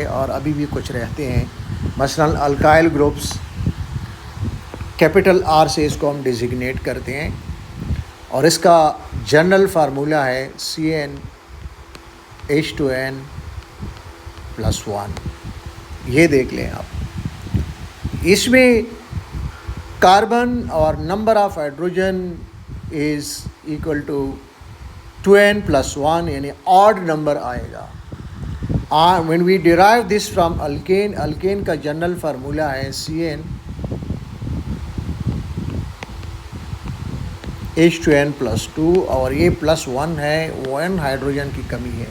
और अभी भी कुछ रहते हैं। मसलन अल्काइल ग्रुप्स कैपिटल आर से इसको हम डिजिग्नेट करते हैं और इसका जनरल फार्मूला है CnH2n+1। ये देख लें आप, इसमें कार्बन और number of hydrogen is equal to 2n+1, यानी ऑड नंबर आएगा। When we derive this from alkane, alkane का जनरल फार्मूला है CnH2n+2 और ये +1 है, 1 हाइड्रोजन की कमी है।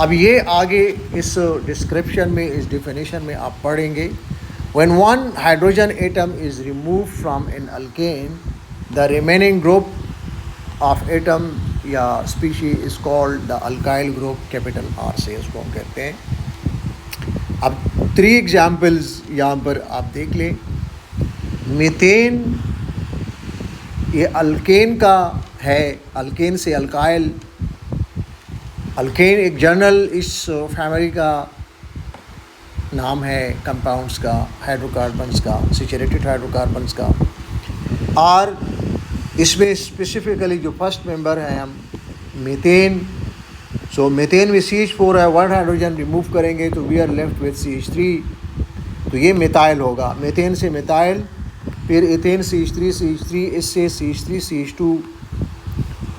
अब ये आगे इस डिस्क्रिप्शन में, इस डिफिनेशन में आप पढ़ेंगे। When one hydrogen atom is removed from an alkane, the remaining group of atom या species is called the alkyl group, capital R से इसको हम कहते हैं। अब 3 एग्जाम्पल्स यहाँ पर आप देख लें। मीथेन ये अल्केन का है, अल्केन से अल्काइल। अल्केन एक जनरल इस फैमिली का नाम है कंपाउंड्स का, हाइड्रोकार्बन्स का, सैचुरेटेड हाइड्रोकार्बन्स का। और इसमें स्पेसिफिकली जो फर्स्ट मेंबर है हम मीथेन। सो मीथेन में CH4 है, 1 हाइड्रोजन रिमूव करेंगे तो we are left with CH3, तो ये मिथाइल होगा। मीथेन से मिथाइल, फिर इथेन CH3, इससे CH3 CH2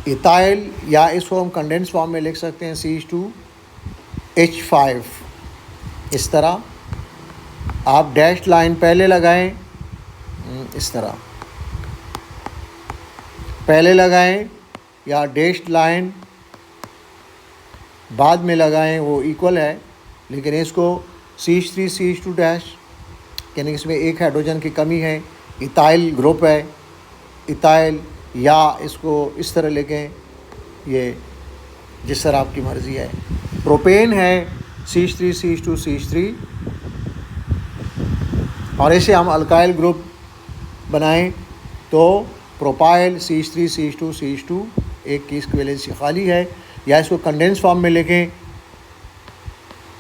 इथाइल, या इसको हम कंडेंस फॉर्म में लिख सकते हैं CH2H5। इस तरह आप डैश लाइन पहले लगाएं, इस तरह पहले लगाएं, या डैश लाइन बाद में लगाएं, वो इक्वल है। लेकिन इसको CH3 CH2 डैश, यानी इसमें 1 हाइड्रोजन की कमी है, इथाइल ग्रुप है, इथाइल, या इसको इस तरह लिखें, ये जिस तरह आपकी मर्ज़ी है। प्रोपेन है CH3 CH2 CH3, और इसे हम अल्काइल ग्रुप बनाएं तो प्रोपाइल CH3 CH2 CH2, एक की इसकी वैलेंसी खाली है। या इसको कंडेंस फॉर्म में लिखें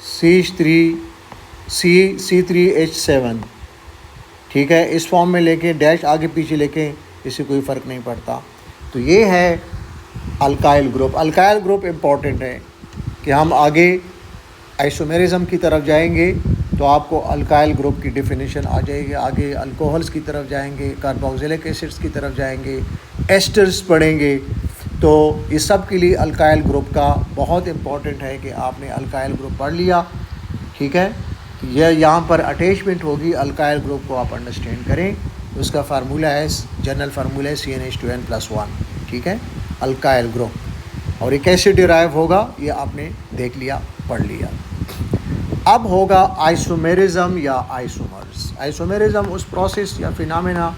C3H7, ठीक है। इस फॉर्म में लेके डैश आगे पीछे लेकें, इससे कोई फ़र्क नहीं पड़ता। तो ये है alkyl group. Alkyl group important है कि हम आगे आइसोमेरिज्म की तरफ जाएंगे तो आपको अल्काइल ग्रुप की डेफिनेशन आ जाएगी। आगे अल्कोहल्स की तरफ जाएंगे, कार्बोक्सिलिक एसिड्स की तरफ जाएंगे, एस्टर्स पढ़ेंगे। तो इस सब के लिए अल्काइल ग्रुप का बहुत इम्पॉर्टेंट है कि आपने अल्काइल ग्रुप पढ़ लिया, ठीक है। यह यहाँ पर अटैचमेंट होगी, अल्काइल ग्रुप को आप अंडरस्टैंड करें। उसका फार्मूला है, जनरल फार्मूला है CnH2n+1, ठीक है, अल्काइल ग्रुप। और ये कैसे डिराइव होगा ये आपने देख लिया, पढ़ लिया। अब होगा आइसोमेरिज्म या आइसोमर्स। आइसोमेरिज्म उस प्रोसेस या फिनोमेना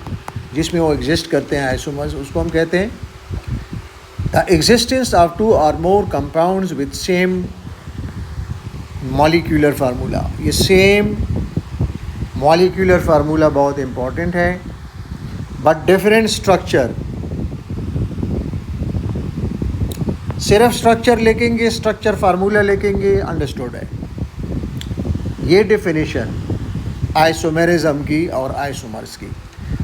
जिसमें वो एग्जिस्ट करते हैं, आइसोमर्स, उसको हम कहते हैं द एग्जिस्टेंस ऑफ 2 और more compounds with same molecular formula. ये सेम मॉलिक्यूलर फार्मूला बहुत इम्पॉर्टेंट है, बट डिफरेंट स्ट्रक्चर। सिर्फ स्ट्रक्चर लिखेंगे, स्ट्रक्चर फार्मूला लिखेंगे, अंडरस्टूड है। ये डेफिनेशन आइसोमेरिज्म की और आइसोमर्स की।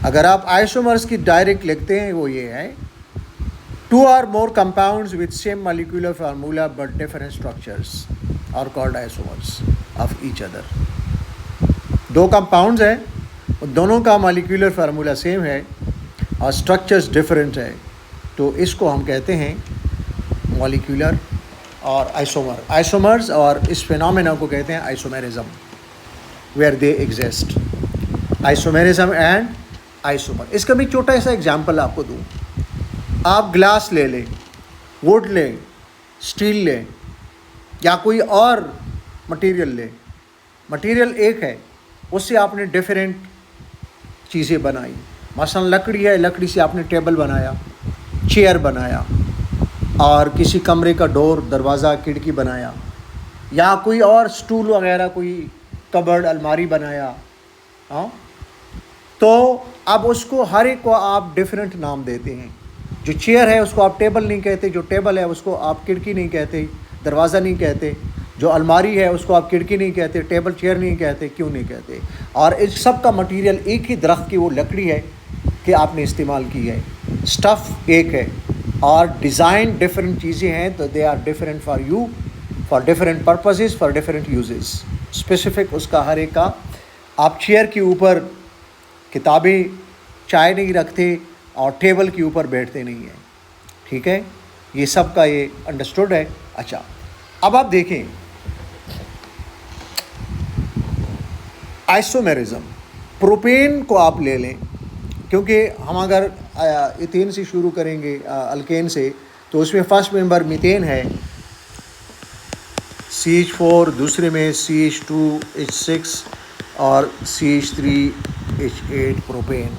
अगर आप आइसोमर्स की डायरेक्ट लिखते हैं वो ये है, 2 और more compounds with same molecular formula but different structures are called isomers of each other. 2 compounds हैं, दोनों का मॉलिक्यूलर फार्मूला सेम है और स्ट्रक्चर्स डिफरेंट है, तो इसको हम कहते हैं मॉलिक्यूलर और आइसोमर। आइसोमर्स और इस फिनोमेना को कहते हैं isomerism, where they exist. Isomerism and isomer. इसका भी छोटा सा एग्जांपल आपको दूं। आप ग्लास ले लें, वुड लें, स्टील लें, या कोई और मटेरियल लें। मटेरियल एक है, उससे आपने डिफरेंट चीज़ें बनाई। मसलन लकड़ी है, लकड़ी से आपने टेबल बनाया, चेयर बनाया, और किसी कमरे का डोर, दरवाज़ा, खिड़की बनाया, या कोई और स्टूल वगैरह, कोई कबर्ड, अलमारी बनाया। हाँ, तो अब उसको हर एक को आप डिफरेंट नाम देते हैं। जो चेयर है उसको आप टेबल नहीं कहते, जो टेबल है उसको आप खिड़की नहीं कहते, दरवाज़ा नहीं कहते, जो अलमारी है उसको आप खिड़की नहीं कहते, टेबल चेयर नहीं कहते, क्यों नहीं कहते? और इस सब का मटेरियल एक ही दरख्त की वो लकड़ी है कि आपने इस्तेमाल की है, स्टफ़ एक है, और डिज़ाइन डिफरेंट चीज़ें हैं, तो they are different for you, for different purposes, for different uses, specific उसका हर एक का। आप चेयर के ऊपर किताबें, चाय नहीं रखते और टेबल के ऊपर बैठते नहीं हैं, ठीक है? ये सब का ये अंडरस्टूड है। अच्छा, अब आप देखें आइसोमेरिज्म, प्रोपेन को आप ले लें, क्योंकि हम अगर इथेन से शुरू करेंगे, अल्केन से, तो उसमें फर्स्ट मेंबर मीथेन है CH4, दूसरे में CH2H6 और CH3H8 प्रोपेन।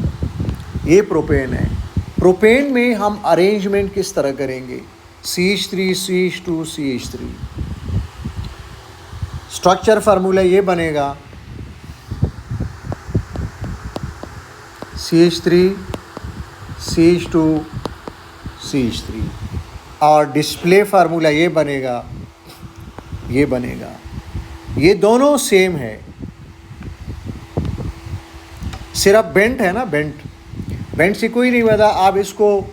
ये प्रोपेन है। प्रोपेन में हम अरेंजमेंट किस तरह करेंगे? CH3 CH2 CH3, structure formula ये बनेगा CH3 CH2 CH3, और डिस्प्ले फार्मूला ये बनेगा, ये दोनों सेम है, सिर्फ बेंट है ना, बेंट से कोई नहीं बता। आप इसको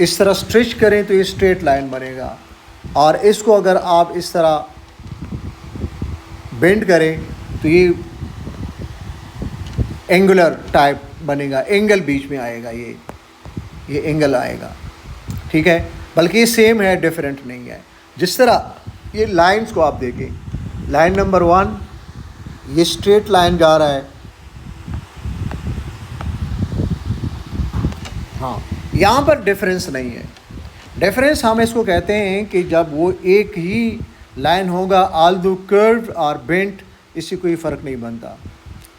इस तरह स्ट्रेच करें तो ये स्ट्रेट लाइन बनेगा, और इसको अगर आप इस तरह बेंड करें तो ये एंगुलर टाइप बनेगा, एंगल बीच में आएगा, ये एंगल आएगा, ठीक है? बल्कि ये सेम है, डिफरेंट नहीं है। जिस तरह ये लाइंस को आप देखें, लाइन नंबर 1 ये स्ट्रेट लाइन जा रहा है, हाँ, यहाँ पर डिफरेंस नहीं है। डिफरेंस हम इसको कहते हैं कि जब वो एक ही लाइन होगा, आल्दो कर्व और बेंट, इससे कोई फ़र्क नहीं बनता,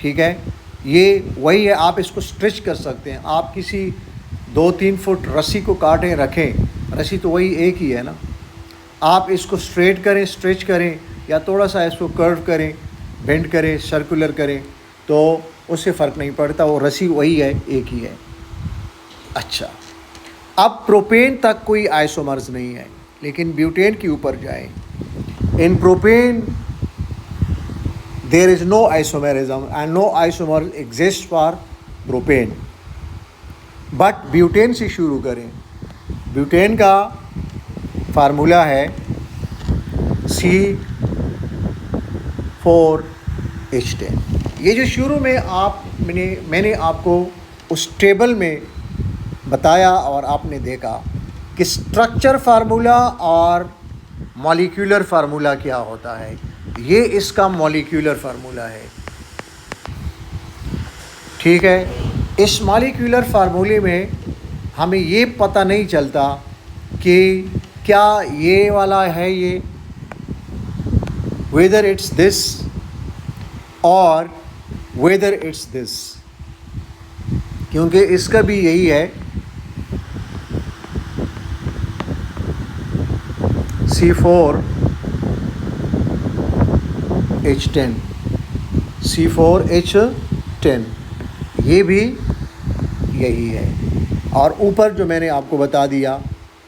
ठीक है? ये वही है, आप इसको स्ट्रेच कर सकते हैं। आप किसी 2-3 फुट रस्सी को काटें रखें, रस्सी तो वही एक ही है ना। आप इसको स्ट्रेट करें, स्ट्रेच करें, या थोड़ा सा इसको कर्व करें, बेंड करें, सर्कुलर करें, तो उससे फ़र्क नहीं पड़ता, वो रस्सी वही है, एक ही है। अच्छा, अब प्रोपेन तक कोई आइसोमर्स नहीं है, लेकिन ब्यूटेन के ऊपर जाएं। In propane there is no isomerism and no isomer exist for propane, but butane से शुरू करें। ब्यूटेन का फार्मूला है C4H10। ये जो शुरू में मैंने आपको उस टेबल में बताया और आपने देखा कि स्ट्रक्चर फार्मूला और मॉलिक्यूलर फार्मूला क्या होता है। ये इसका मॉलिक्यूलर फार्मूला है, ठीक है? इस मॉलिक्यूलर फार्मूले में हमें ये पता नहीं चलता कि क्या ये वाला है, ये वेदर इट्स दिस और वेदर इट्स दिस, क्योंकि इसका भी यही है C4H10, C4H10, ये भी यही है, और ऊपर जो मैंने आपको बता दिया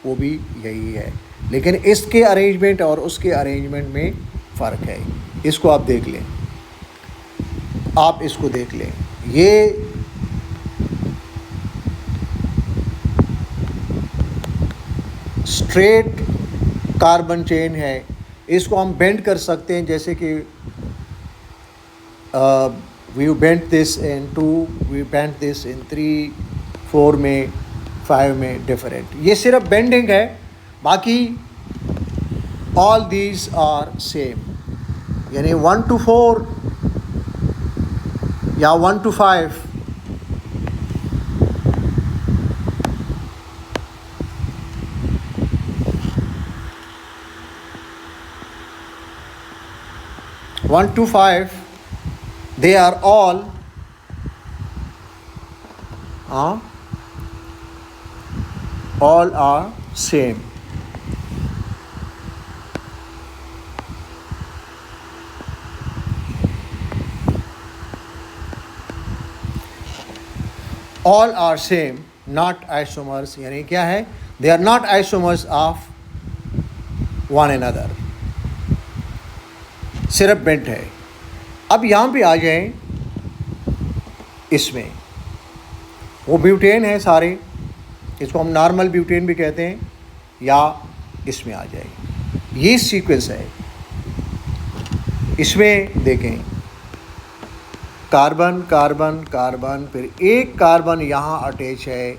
वो भी यही है, लेकिन इसके अरेंजमेंट और उसके अरेंजमेंट में फ़र्क है। इसको आप देख लें, आप इसको देख लें, ये स्ट्रेट कार्बन चेन है, इसको हम बेंड कर सकते हैं, जैसे कि we bend this in 2, we bend this in 3, 4 में, 5 में, डिफरेंट। ये सिर्फ बेंडिंग है, बाकी ऑल दीज आर सेम, यानी 1 to 4 या 1 to 5 1 to 5, they are all are same. All are same, not isomers, यानी क्या है? They are not isomers of one another, सिर्फ बेंट है। अब यहाँ पे आ जाएं, इसमें वो ब्यूटेन है सारे, इसको हम नॉर्मल ब्यूटेन भी कहते हैं, या इसमें आ जाए, ये सीक्वेंस है। इसमें देखें कार्बन कार्बन कार्बन, फिर एक कार्बन यहाँ अटैच है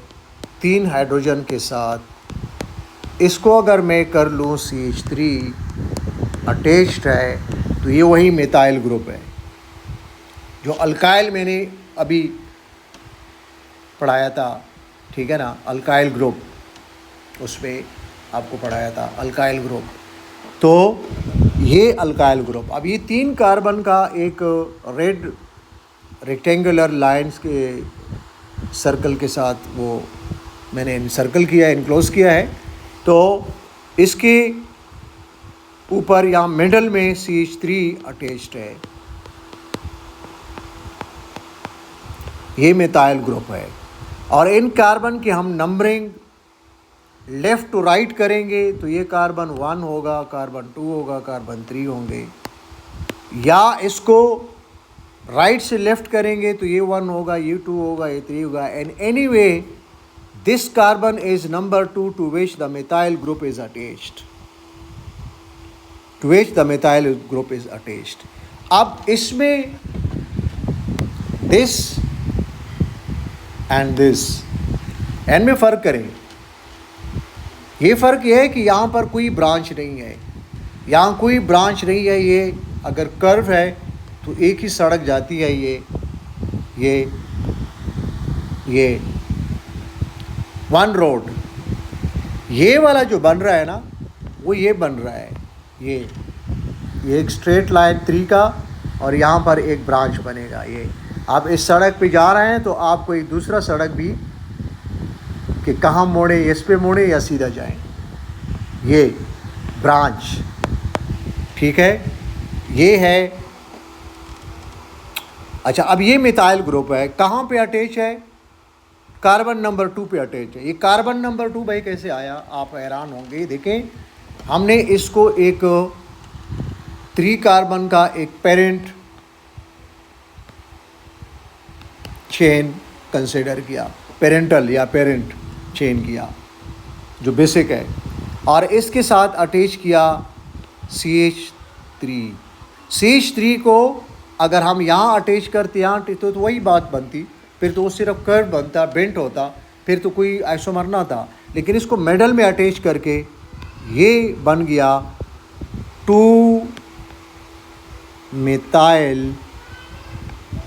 3 हाइड्रोजन के साथ। इसको अगर मैं कर लूँ CH3 अटैच्ड है, तो ये वही मिथाइल ग्रुप है जो अल्काइल मैंने अभी पढ़ाया था, ठीक है ना, अल्काइल ग्रुप, उसमें आपको पढ़ाया था अल्काइल ग्रुप। तो ये अल्काइल ग्रुप, अब ये 3 कार्बन का एक रेड रेक्टेंगुलर लाइंस के सर्कल के साथ वो मैंने सर्कल किया है, इनक्लोज किया है। तो इसके ऊपर यहाँ मिडल में CH3 अटैच्ड है, ये मिथाइल ग्रुप है। और इन कार्बन की हम नंबरिंग लेफ़्ट टू राइट करेंगे, तो ये कार्बन 1 होगा, कार्बन 2 होगा, कार्बन 3 होंगे, या इसको राइट से लेफ़्ट करेंगे तो ये 1 होगा, ये 2 होगा, ये 3 होगा। And anyway this carbon is number 2 to which the methyl group is attached, to which the methyl group is attached. अब इसमें दिस एंड दिस एंड में फ़र्क करें। ये फ़र्क ये है कि यहाँ पर कोई ब्रांच नहीं है, यहाँ कोई ब्रांच नहीं है। ये अगर कर्व है तो एक ही सड़क जाती है, ये वन रोड। ये वाला जो बन रहा है ना, वो ये बन रहा है, ये एक स्ट्रेट लाइन 3 का, और यहाँ पर एक ब्रांच बनेगा। ये आप इस सड़क पे जा रहे हैं तो आपको एक दूसरा सड़क भी कि कहाँ मोड़े, इस पे मोड़े या सीधा जाएं, ये ब्रांच, ठीक है, ये है। अच्छा, अब ये मिथाइल ग्रुप है, कहाँ पे अटैच है? कार्बन नंबर 2 पे अटैच है। ये कार्बन नंबर 2 भाई कैसे आया, आप हैरान होंगे। देखें, हमने इसको एक 3 कार्बन का एक पेरेंट चेन कंसिडर किया, पेरेंटल या पेरेंट चेन किया जो बेसिक है, और इसके साथ अटैच किया CH3। CH3 को अगर हम यहाँ अटैच करते यहाँ तो वही बात बनती, फिर तो वो सिर्फ कर्व बनता, बेंट होता, फिर तो कोई आइसोमर ना था। लेकिन इसको मिडल में अटैच करके ये बन गया 2 मिथाइल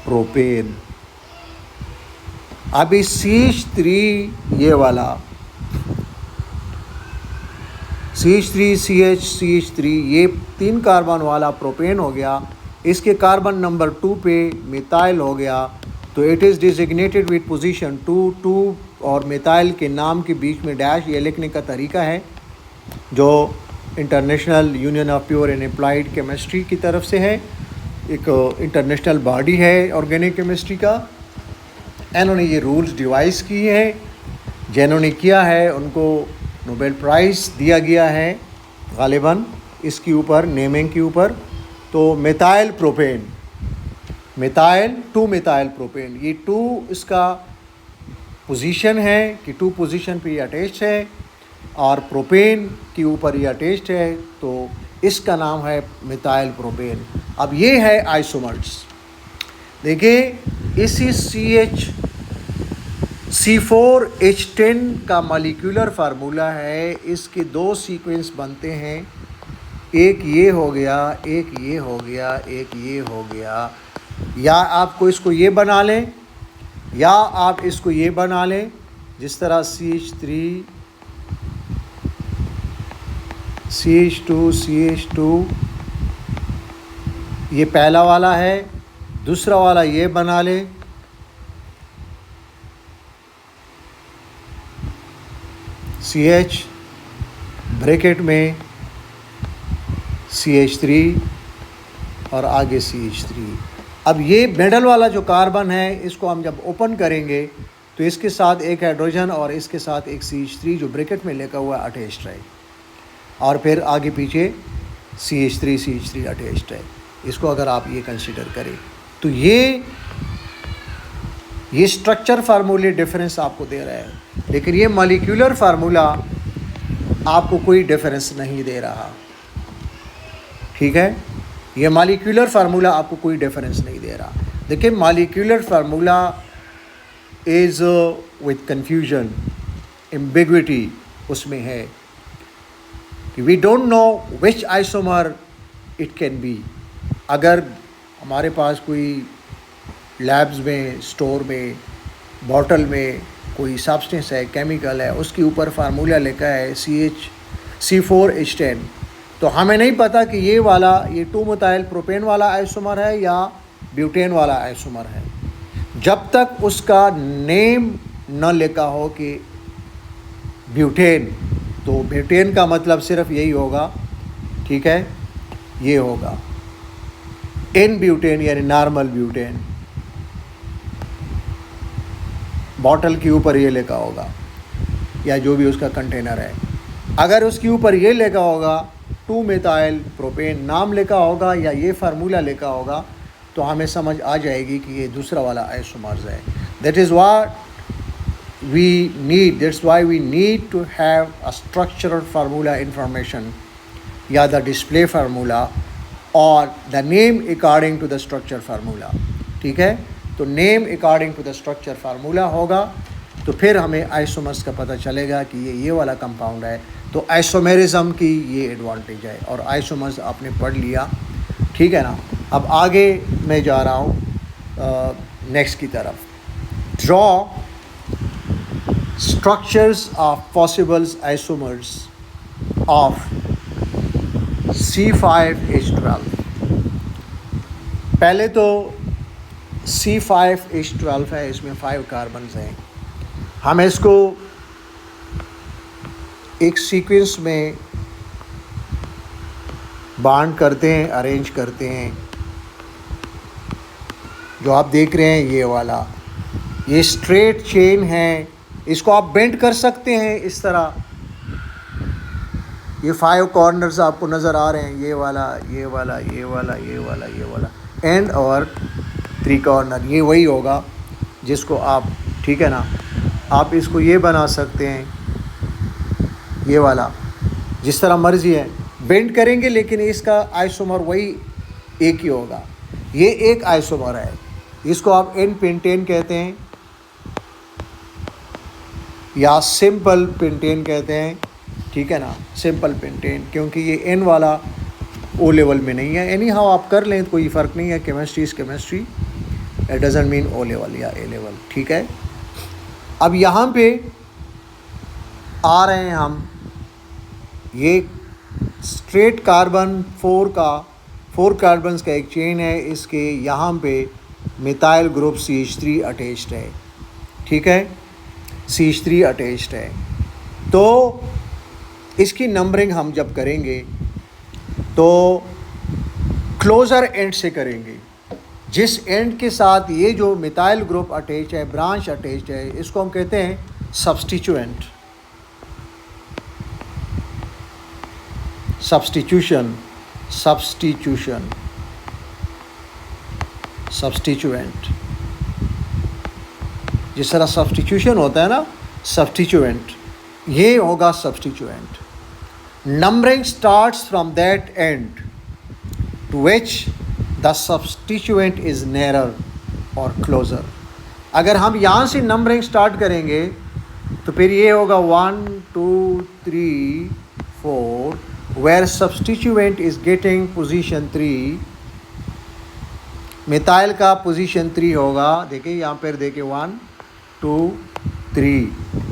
प्रोपेन। अब इस CH3 ये वाला CH3 CH3 ये 3 कार्बन वाला प्रोपेन हो गया, इसके कार्बन नंबर 2 पे मिथाइल हो गया, तो it is designated with position 2 और मिथाइल के नाम के बीच में डैश। ये लिखने का तरीका है जो international union of pure and applied chemistry की तरफ से है, एक इंटरनेशनल बॉडी है ऑर्गेनिक केमिस्ट्री का। इन्होंने ये रूल्स डिवाइस किए हैं, जिन्होंने किया है उनको नोबेल प्राइज़ दिया गया है गालिबन इसके ऊपर, नेमिंग के ऊपर। तो methyl propane, methyl 2 methyl propane, ये 2 इसका पोजीशन है कि 2 पोजीशन पे ये अटैच्ड है, और प्रोपेन के ऊपर ये अटैच्ड है, तो इसका नाम है मिथाइल प्रोपेन। अब ये है आइसोमर्स। देखिए, इसी C4H10 का मॉलिक्यूलर फार्मूला है, इसके 2 सीक्वेंस बनते हैं, एक ये हो गया, एक ये हो गया, एक ये हो गया। या आपको इसको ये बना लें, या आप इसको ये बना लें, जिस तरह CH3 CH2 ये पहला वाला है, दूसरा वाला ये बना लें, CH ब्रैकेट में CH3 और आगे CH3। अब ये मिडल वाला जो कार्बन है, इसको हम जब ओपन करेंगे तो इसके साथ एक हाइड्रोजन और इसके साथ एक CH3 जो ब्रैकेट में लिखा हुआ अटैच्ड है। और फिर आगे पीछे CH3 अटैच्ड है। इसको अगर आप ये कंसिडर करें तो ये स्ट्रक्चर फार्मूले डिफरेंस आपको दे रहा है, लेकिन ये मॉलिक्यूलर फार्मूला आपको कोई डिफरेंस नहीं दे रहा। ठीक है, ये मॉलिक्यूलर फार्मूला आपको कोई डिफरेंस नहीं दे रहा। देखिए molecular formula is with confusion, ambiguity उसमें है कि we don't know which isomer it can be. अगर हमारे पास कोई लैब्स में, स्टोर में, बॉटल में कोई सब्सटेंस है, केमिकल है, उसके ऊपर फार्मूला लिखा है C4H10, तो हमें नहीं पता कि ये वाला 2-मेथाइल प्रोपेन वाला आइसोमर है या ब्यूटेन वाला आइसोमर है, जब तक उसका नेम न लिखा हो कि ब्यूटेन। तो ब्यूटेन का मतलब सिर्फ यही होगा, ठीक है, ये होगा N ब्यूटेन यानी नॉर्मल ब्यूटेन, बॉटल के ऊपर ये लिखा होगा या जो भी उसका कंटेनर है। अगर उसके ऊपर ये लिखा होगा 2-मेथाइल प्रोपेन नाम लिखा होगा या ये फार्मूला लिखा होगा, तो हमें समझ आ जाएगी कि ये दूसरा वाला आइसोमर्स है। That's why we need to have a structural formula information या द डिस्प्ले फार्मूला और the name according to the structure formula. ठीक है, तो name according to the structure formula होगा तो फिर हमें आइसोमर्स का पता चलेगा कि ये वाला कंपाउंड है। तो आइसोमेरिज्म की ये एडवांटेज है और आइसोमर्स आपने पढ़ लिया। ठीक है ना, अब आगे मैं जा रहा हूँ नेक्स्ट की तरफ। Draw structures of possible isomers of C5H12। पहले तो C5H12 है, इसमें 5 कार्बन्स हैं। हम इसको एक सीक्वेंस में बाउंड करते हैं, अरेंज करते हैं। जो आप देख रहे हैं ये वाला, ये स्ट्रेट चेन है, इसको आप बेंड कर सकते हैं इस तरह। ये 5 कॉर्नर्स आपको नज़र आ रहे हैं, ये वाला, ये वाला, ये वाला, ये वाला, ये वाला, एंड और 3 कॉर्नर, ये वही होगा जिसको आप, ठीक है ना, आप इसको ये बना सकते हैं, ये वाला, जिस तरह मर्जी है बेंड करेंगे, लेकिन इसका आइसोमर वही एक ही होगा। ये एक आइसोमर है, इसको आप N पेंटेन कहते हैं या सिंपल पेंटेन कहते हैं। ठीक है ना, सिंपल पेंटेन, क्योंकि ये N वाला O लेवल में नहीं है। एनी हाउ आप कर लें तो कोई फ़र्क नहीं है, chemistry is chemistry, it doesn't mean O level या A लेवल। ठीक है, अब यहाँ पे आ रहे हैं हम, ये स्ट्रेट कार्बन 4 कार्बन्स का एक चेन है, इसके यहाँ पे मिथाइल ग्रुप CH3 अटैच्ड है। ठीक है, CH3 अटैच्ड है। तो इसकी नंबरिंग हम जब करेंगे तो क्लोज़र एंड से करेंगे। जिस एंड के साथ ये जो मिथाइल ग्रुप अटैच है, ब्रांच अटैच्ड है, इसको हम कहते हैं सब्स्टिट्यूएंट, सब्स्टिट्यूएंट। जिस तरह सब्स्टिट्यूशन होता है ना, सब्स्टिट्यूएंट, ये होगा substituent. Numbering starts from that end to which the substituent is nearer or closer. अगर हम यहाँ से नंबरिंग स्टार्ट करेंगे तो फिर ये होगा 1 2 3 4, where substituent is getting position 3, methyl का पोजीशन 3 होगा। देखिए यहाँ पर देखिए 1 2 3,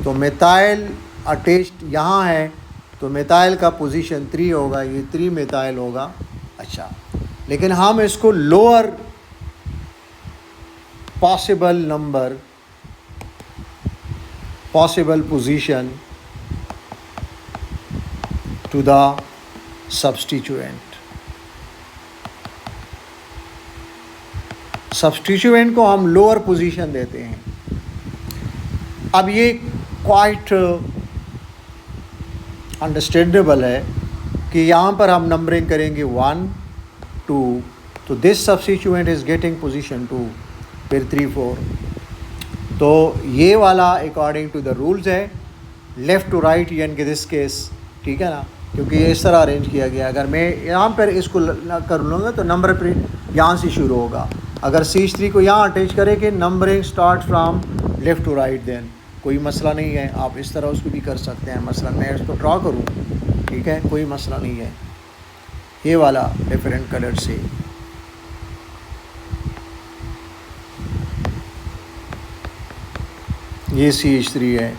तो मिथाइल अटैच्ड यहाँ है, तो मिथाइल का पोजीशन 3 होगा, ये 3 मिथाइल होगा। अच्छा, लेकिन हम इसको lower possible position to the substituent को हम लोअर पोजीशन देते हैं। अब ये क्वाइट अंडरस्टैंडेबल है कि यहाँ पर हम नंबरिंग करेंगे 1 2, तो this substituent is getting position 2, फिर 3 4। तो ये वाला अकॉर्डिंग टू द रूल्स है लेफ़्ट टू राइट यानी कि दिस केस, ठीक है ना, क्योंकि ये इस तरह अरेंज किया गया। अगर मैं यहाँ पर इसको कर लूँगा तो नंबर प्रिंट यहाँ से शुरू होगा। अगर C3 को यहाँ अटैच करें कि numbering start from left to right, then कोई मसला नहीं है, आप इस तरह उसको भी कर सकते हैं। मसलन मैं इसको ड्रॉ करूँ, ठीक है, कोई मसला नहीं है। ये वाला डिफरेंट कलर से ये CH3 है।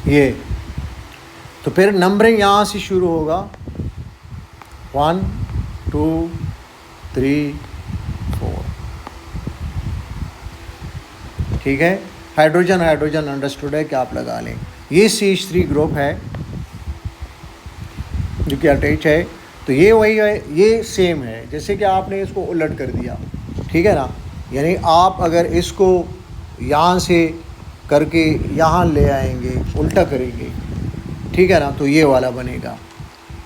ये तो फिर नंबरिंग यहाँ से शुरू होगा 1 2 3 4, ठीक है। हाइड्रोजन हाइड्रोजन अंडरस्टूड है कि आप लगा लें। ये CH3 ग्रुप है जो कि अटैच है, तो ये वही है, ये सेम है जैसे कि आपने इसको उलट कर दिया, ठीक है ना। यानी आप अगर इसको यहाँ से करके यहाँ ले आएंगे, उल्टा करेंगे, ठीक है ना, तो ये वाला बनेगा।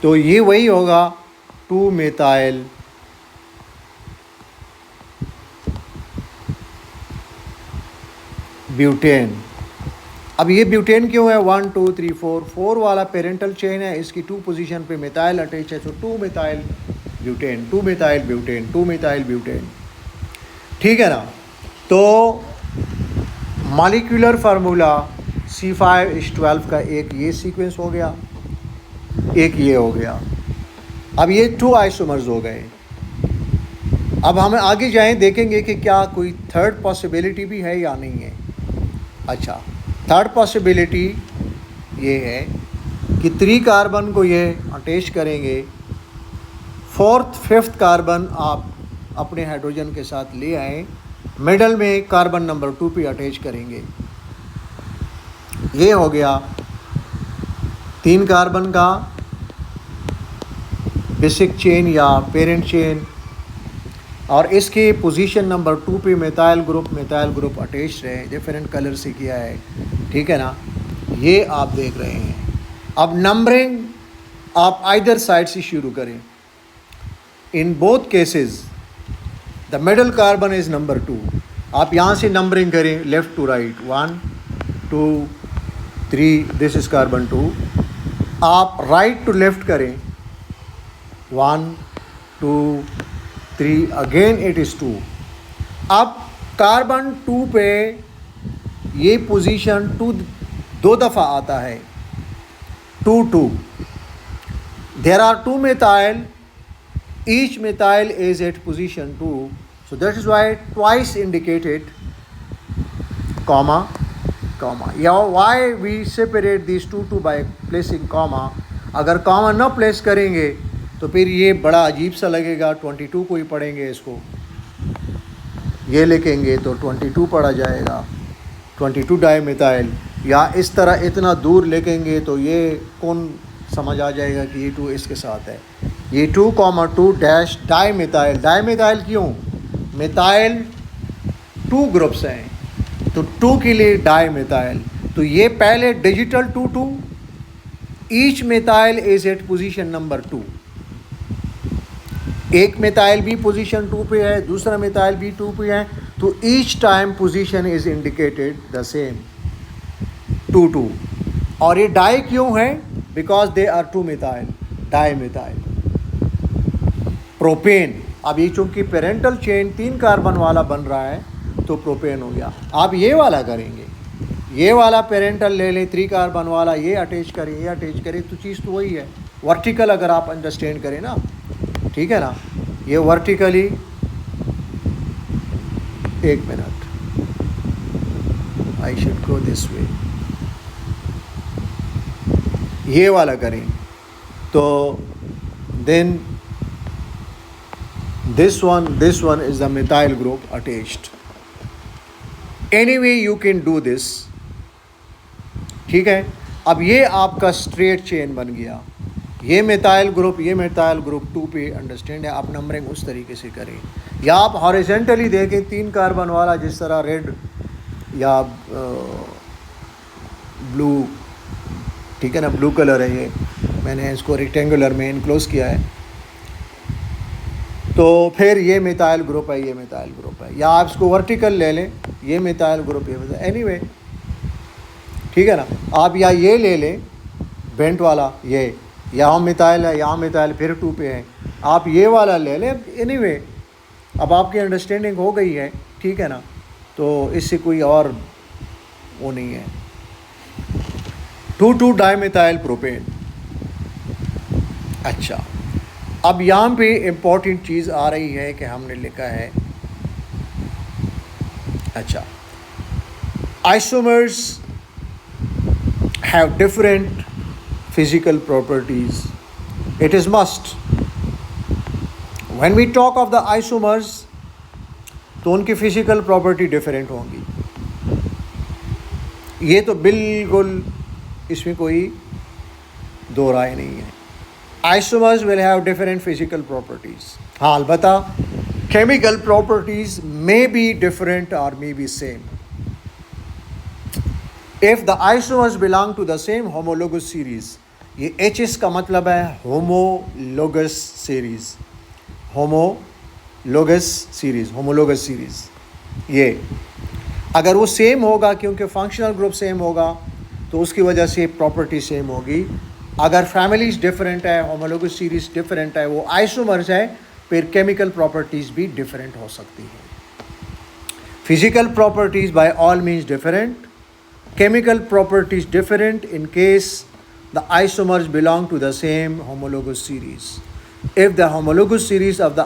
तो ये वही होगा 2 मेथाइल ब्यूटेन। अब ये ब्यूटेन क्यों है 1 2 3 4, 4 वाला पेरेंटल चेन है, इसकी 2 पोजीशन पे मेथाइल अटैच है, तो 2 methyl butane 2 methyl butane 2 methyl butane, ठीक है ना। तो मॉलिक्यूलर फार्मूला C5H12 का एक ये सीक्वेंस हो गया, एक ये हो गया। अब ये 2 आइसोमर्स हो गए। अब हम आगे जाएं, देखेंगे कि क्या कोई थर्ड पॉसिबिलिटी भी है या नहीं है। अच्छा, थर्ड पॉसिबिलिटी ये है कि 3 कार्बन को ये अटैच करेंगे, 4th 5th कार्बन आप अपने हाइड्रोजन के साथ ले आए, मिडल में कार्बन नंबर 2 पे अटैच करेंगे। ये हो गया 3 कार्बन का बेसिक चेन या पेरेंट चेन, और इसके पोजीशन नंबर 2 पे मेथाइल ग्रुप अटैच रहे, डिफरेंट कलर से किया है, ठीक है ना। ये आप देख रहे हैं। अब नंबरिंग आप आइदर साइड से शुरू करें। In both cases the middle carbon is number 2। आप यहाँ से नंबरिंग करें left to right, 1 2 3, this is carbon 2। आप राइट टू लेफ़्ट करें 1 2 3, अगेन इट इज़ 2। अब कार्बन 2 पे ये पोजीशन 2 दो दफ़ा आता है, 2 2। There are 2 methyl, each methyl is at position 2, so that is why twice indicated comma comma। या why we separate these two by placing comma। अगर comma ना प्लेस करेंगे तो फिर ये बड़ा अजीब सा लगेगा। 22 को ही पढ़ेंगे, इसको ये लिखेंगे तो 22 पढ़ा जाएगा, 22 डाईमेथाइल। या इस तरह इतना दूर लिखेंगे तो ये कौन समझ आ जाएगा कि ये 2 इसके साथ है। ये 2,2 डैश डाईमेथाइल। डाईमेथाइल क्यों? मेथाइल 2 ग्रुप्स हैं, तो 2 के लिए डाईमेथाइल। तो ये पहले digital 2 2, each methyl is at position number 2। एक मेथाइल भी पोजीशन 2 पे है, दूसरा मेथाइल भी 2 पे है, तो each time position is indicated the same 2 2। और ये डाई क्यों है? Because they are 2 methyl, dimethyl. Propane, अब ये चूंकि पेरेंटल चेन 3 कार्बन वाला बन रहा है तो प्रोपेन हो गया। आप ये वाला करेंगे, ये वाला पेरेंटल ले लें 3 कार्बन वाला, ये अटैच करें, ये अटैच करें, तो चीज़ तो वही है। वर्टिकल अगर आप अंडरस्टैंड करें ना, ठीक है ना, ये वर्टिकली, एक minute, I should go this way, ये वाला करें तो then this one is the methyl group attached. Anyway you can do this, ठीक है। अब ये आपका स्ट्रेट चेन बन गया, ये मिथाइल ग्रुप, ये मिथाइल ग्रुप 2 पे अंडरस्टैंड है। आप नंबरिंग उस तरीके से करें, या आप हॉरिजेंटली देखें 3 कार्बन वाला, जिस तरह रेड या ब्लू, ठीक है ना, ब्लू कलर है ये, मैंने इसको रेक्टेंगुलर में इनक्लोज किया है, तो फिर ये मिथाइल ग्रुप है, ये मिथाइल ग्रुप है। या आप इसको वर्टिकल ले लें, ये मिथाइल ग्रुप, ये मिथाइल, एनीवे, ठीक है ना। आप या ये ले लें बेंट वाला, ये यहाँ मिथाइल है, यहाँ मिथाइल फिर 2 पे है, आप ये वाला ले लें, एनीवे। अब आपकी अंडरस्टैंडिंग हो गई है, ठीक है ना, तो इससे कोई और वो नहीं है। 2,2 डाइमिथाइल प्रोपेन। अच्छा, अब यहाँ पे इम्पॉर्टेंट चीज़ आ रही है कि हमने लिखा है, अच्छा, isomers have different physical properties. It is must. When we talk of the isomers, तो उनकी फिजिकल प्रॉपर्टी डिफरेंट होंगी, ये तो बिल्कुल इसमें कोई दो राय नहीं है। Isomers will have different physical properties. हाँ, अलबत्ता chemical properties may be different और may be same. If the isomers belong to the same homologous series, ये HS का मतलब है homologous series, homologous series। ये अगर वो सेम होगा, क्योंकि फंक्शनल ग्रुप सेम होगा, तो उसकी वजह से प्रॉपर्टी सेम होगी। अगर फैमिलीज डिफरेंट है, होमोलोगस सीरीज डिफरेंट है, वो आइसोमर्स है, फिर केमिकल प्रॉपर्टीज भी डिफरेंट हो सकती है। Physical properties by all means different, chemical properties different in case the isomers belong to the same homologous series. If the homologous series of the